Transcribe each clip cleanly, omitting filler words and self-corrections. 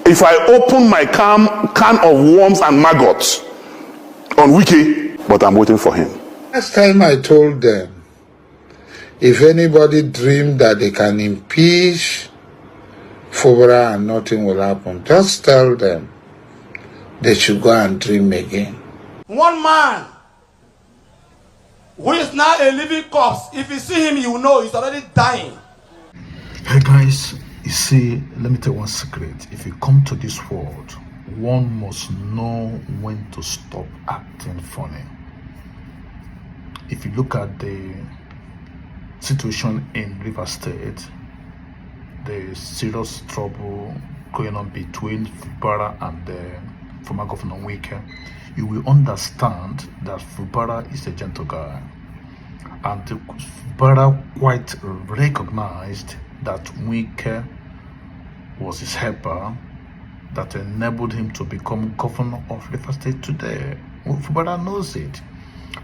if I open my can of worms and maggots on Wike, but I'm waiting for him. Last time I told them, if anybody dream that they can impeach Fubara and nothing will happen, just tell them they should go and dream again. One man who is now a living corpse, if you see him, you will know he's already dying. Hey guys, you see, let me tell you one secret. If you come to this world, one must know when to stop acting funny. If you look at the situation in Rivers State, the serious trouble going on between Fubara and the former governor Wike, you will understand that Fubara is a gentle guy, and Fubara quite recognized that Wike was his helper that enabled him to become governor of Rivers State today. Well, Fubara knows it,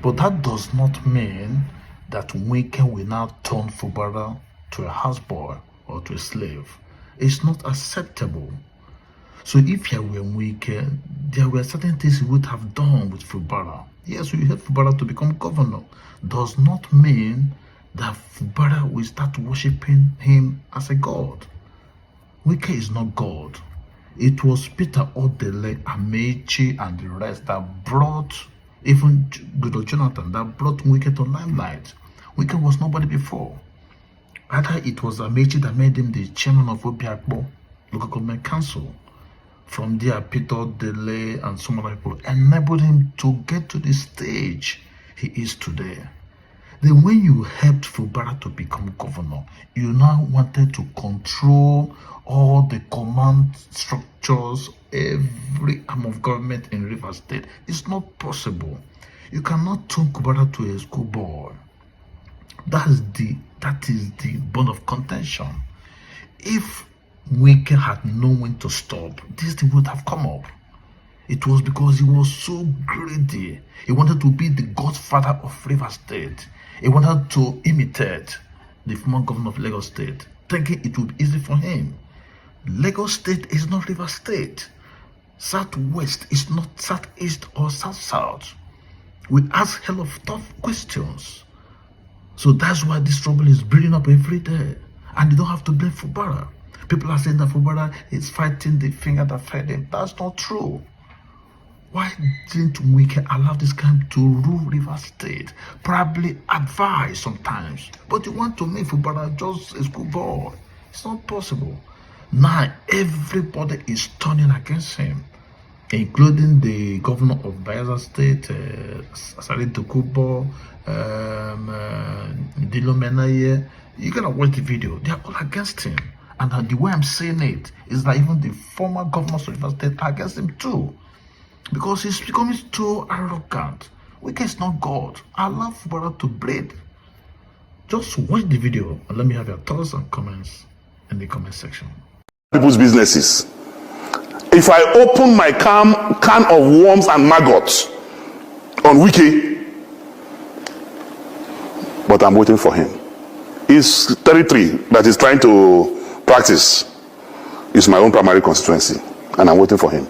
but that does not mean that Wike will now turn Fubara to a houseboy or to a slave. It's not acceptable. So if you were Wike, there were certain things you would have done with Fubara. Yes, you helped Fubara to become governor. Does not mean that Fubara will start worshipping him as a god. Wike is not God. It was Peter Odele, Amechi, and the rest that brought, even Goodall Jonathan, that brought Wike to limelight. Wike was nobody before. Either it was Amechi that made him the chairman of Obiakbo Local Government Council. From there, Peter Odele and some other people enabled him to get to the stage he is today. Then when you helped Fubara to become governor, you now wanted to control all the command structures, every arm of government in Rivers State. It's not possible. You cannot turn Fubara to a schoolboy. That is the bone of contention. If Wike had known when to stop, this thing would have come up. It was because he was so greedy. He wanted to be the godfather of Rivers State. He wanted to imitate the former governor of Lagos State, thinking it would be easy for him. Lagos State is not Rivers State. Southwest is not Southeast or South-South. We ask hell of tough questions. So that's why this trouble is building up every day. And you don't have to blame Fubara. People are saying that Fubara is fighting the finger that fed him. That's not true. Why didn't Wike allow this guy to rule Rivers State? Probably advise sometimes. But you want to make Fubara just a schoolboy. It's not possible. Now everybody is turning against him, including the governor of Bayelsa State, Sari Dokubo, Dilo Menaye. You gotta watch the video. They are all against him. And the way I'm saying it is that even the former governors of Rivers State are against him too. Because he's becoming too arrogant. Wike is not God. Allow Fubara to bleed. Just watch the video and let me have your thoughts and comments in the comment section. People's businesses. If I open my can of worms and maggots on Wike, but I'm waiting for him. His territory that he's trying to practice is my own primary constituency, and I'm waiting for him.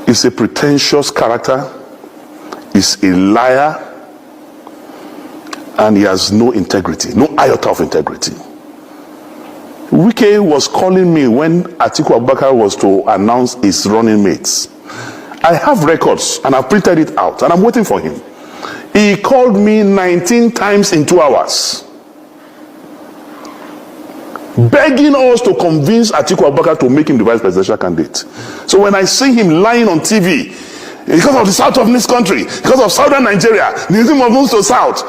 He's a pretentious character, he's a liar, and he has no integrity, no iota of integrity. Wike was calling me when Atiku Abubakar was to announce his running mates. I have records and I've printed it out and I'm waiting for him. He called me 19 times in 2 hours, begging us to convince Atiku Abubakar to make him the vice presidential candidate. So when I see him lying on TV, because of the south of this country, because of southern Nigeria, the regime of moves to south,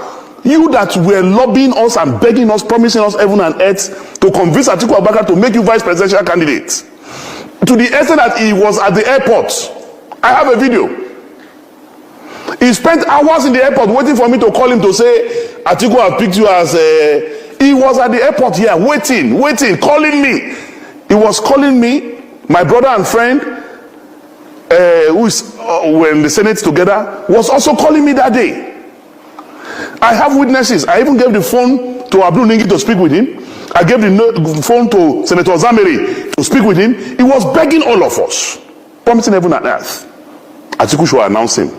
you that were lobbying us and begging us, promising us heaven and earth to convince Atiku Abubakar to make you vice presidential candidate, to the extent that he was at the airport. I have a video. He spent hours in the airport waiting for me to call him to say, Atiku, have picked you as a... He was at the airport here, waiting, calling me. He was calling me, my brother and friend, who is were in the Senate together, was also calling me that day. I have witnesses. I even gave the phone to Abdul Ningi to speak with him. I gave the phone to Senator Zameri to speak with him. He was begging all of us, promising heaven and earth. Atiku should announce him.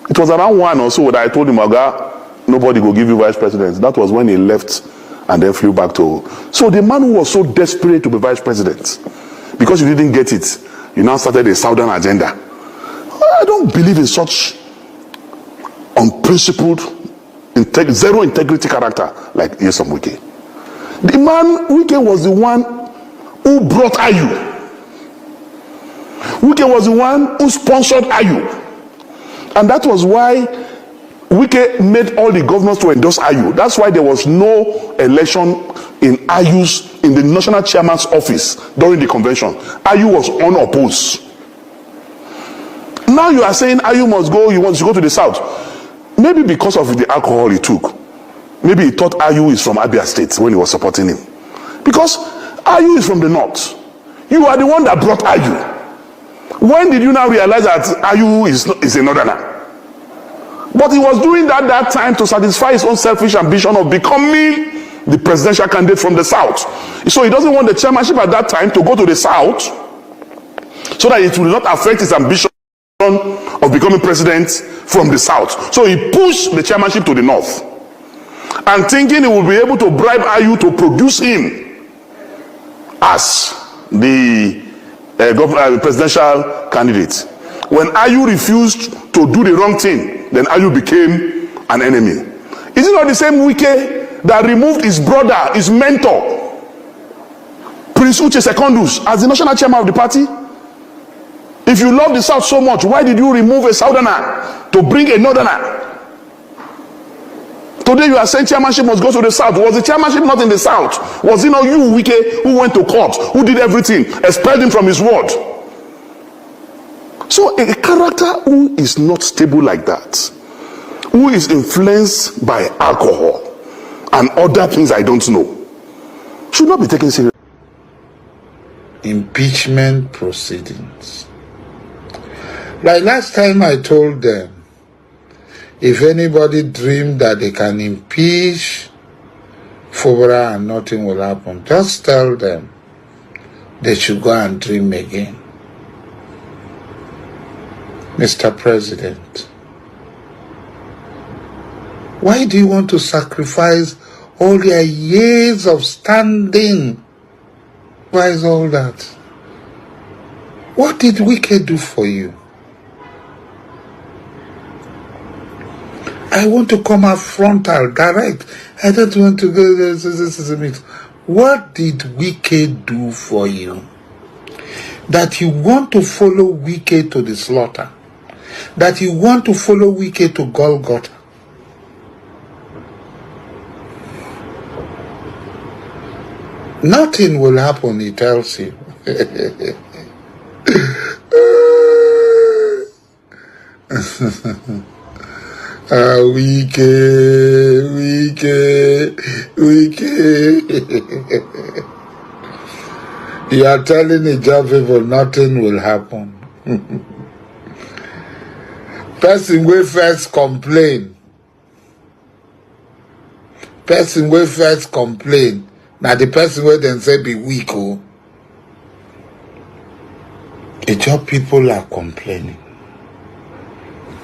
It was around 1 or so that I told him, Oga, nobody will give you vice president. That was when he left and then flew back to. So the man who was so desperate to be vice president, because you didn't get it, you now started a southern agenda. I don't believe in such unprincipled, zero integrity character like Nyesom Wike. The man, Wike, was the one who brought Ayu. Wike was the one who sponsored Ayu. And that was why Wike made all the governors to endorse Ayu. That's why there was no election in Ayu's, in the national chairman's office during the convention. Ayu was unopposed. Now you are saying Ayu must go, you want to go to the south. Maybe because of the alcohol he took. Maybe he thought Ayu is from Abia State when he was supporting him. Because Ayu is from the north. You are the one that brought Ayu. When did you now realize that Ayu is a northerner? But he was doing that time to satisfy his own selfish ambition of becoming the presidential candidate from the south. So he doesn't want the chairmanship at that time to go to the south so that it will not affect his ambition of becoming president from the south. So he pushed the chairmanship to the north and thinking he will be able to bribe Ayu to produce him as the presidential candidate. When Ayu refused to do the wrong thing, then Ayu became an enemy. Is it not the same Wike that removed his brother, his mentor, Prince Uche Secondus, as the national chairman of the party? If you love the South so much, why did you remove a southerner to bring a northerner? Today you are saying chairmanship must go to the south. Was the chairmanship not in the south? Was it not you, Wike, who went to court, who did everything, expelled him from his ward? So a character who is not stable like that, who is influenced by alcohol and other things I don't know, should not be taken seriously. Impeachment proceedings. Like last time I told them, if anybody dreamed that they can impeach Fubara and nothing will happen, just tell them they should go and dream again. Mr. President, why do you want to sacrifice all your years of standing? Why is all that? What did Wike do for you? I want to come out frontal, direct. I don't want to go. This is a mix. What did Wike do for you? That you want to follow Wike to the slaughter? That you want to follow Wike to Golgotha? Nothing will happen, he tells you. Wike. You are telling the job people nothing will happen. Person will first complain. Now the person will then say be weak. Oh. The job people are complaining.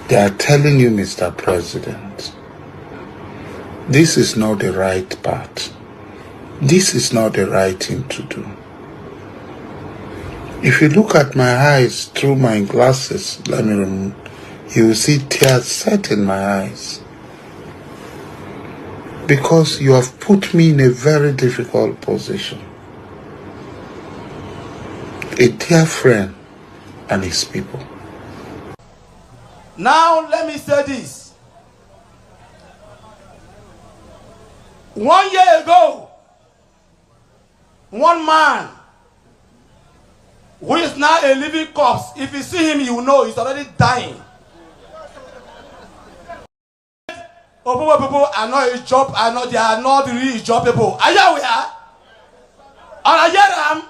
They are telling you, Mr. President, this is not the right path. This is not the right thing to do. If you look at my eyes through my glasses, you will see tears set in my eyes. Because you have put me in a very difficult position. A dear friend and his people. Now let me say this. 1 year ago, one man who is now a living corpse, if you see him, you will know he's already dying. People are not a job, they are not really job people. Are you aware? Are you aware?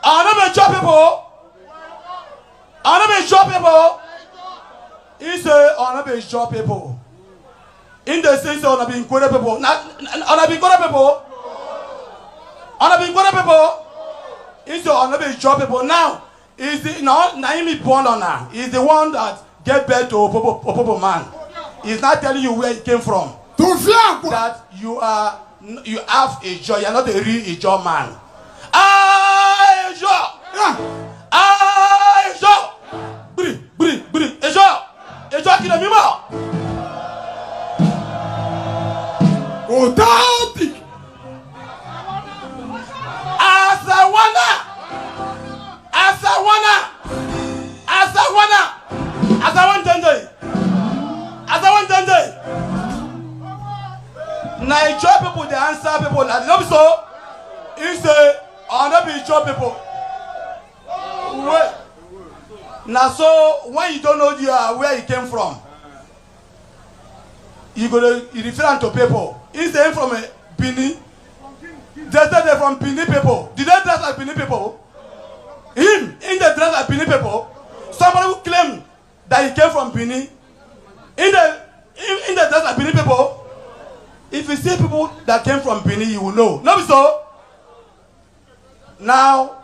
Are not a job people? Are not a job people? He say on a job people. In the sense on a being good people. Not on a being good people. Honorable Igbo people, it's the honorable job people. Now, is the Naimi Bondona is the one that gave birth to Opobo man. He's not telling you where he came from. That you have a job. You're not a real Ijo man. Ejo Kinamimo. Authentic. Now Ijo people, they answer people that not so. He say, "Oh, not be Ijo people." Wait. Now so when you don't know where he came from, you refer to people. He say from a Benin. They said they're from Benin people. Did they dress like Benin people? Him in the dress like Benin people. Somebody who claimed that he came from Benin. In the dress like Benin people. If you see people that came from Benin, you will know. No, so. Now,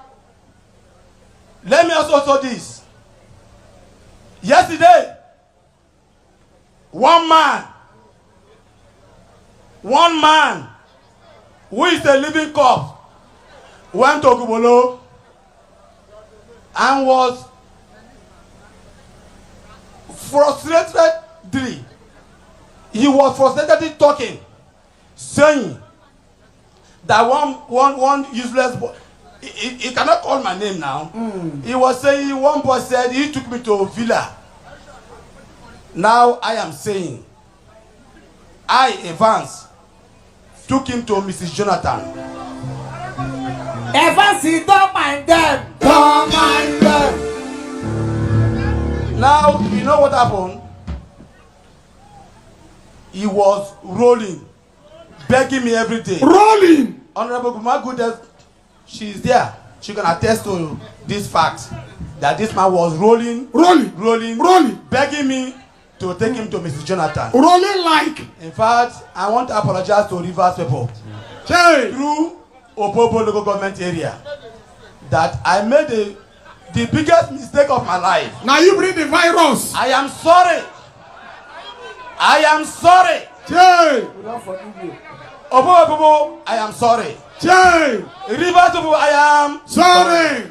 let me also say this. Yesterday, one man who is a living corpse went to Gubolo and was frustrated. He was frustrated talking, saying that one useless boy, he cannot call my name now. He was saying, one boy said he took me to a villa. Now I am saying, I, Evans, took him to Mrs. Jonathan. Evans, don't mind them. Don't mind them. Now, you know what happened? He was rolling, begging me every day. Rolling. Honorable Gumagudes, she is there. She can attest to this fact that this man was rolling, begging me to take him to Mrs. Jonathan. Rolling like. In fact, I want to apologize to Rivers people through Opobo local government area that I made the biggest mistake of my life. Now you bring the virus. I am sorry. I am sorry. We don't forgive you. Opobo people, I am sorry. Rivers people, I am sorry.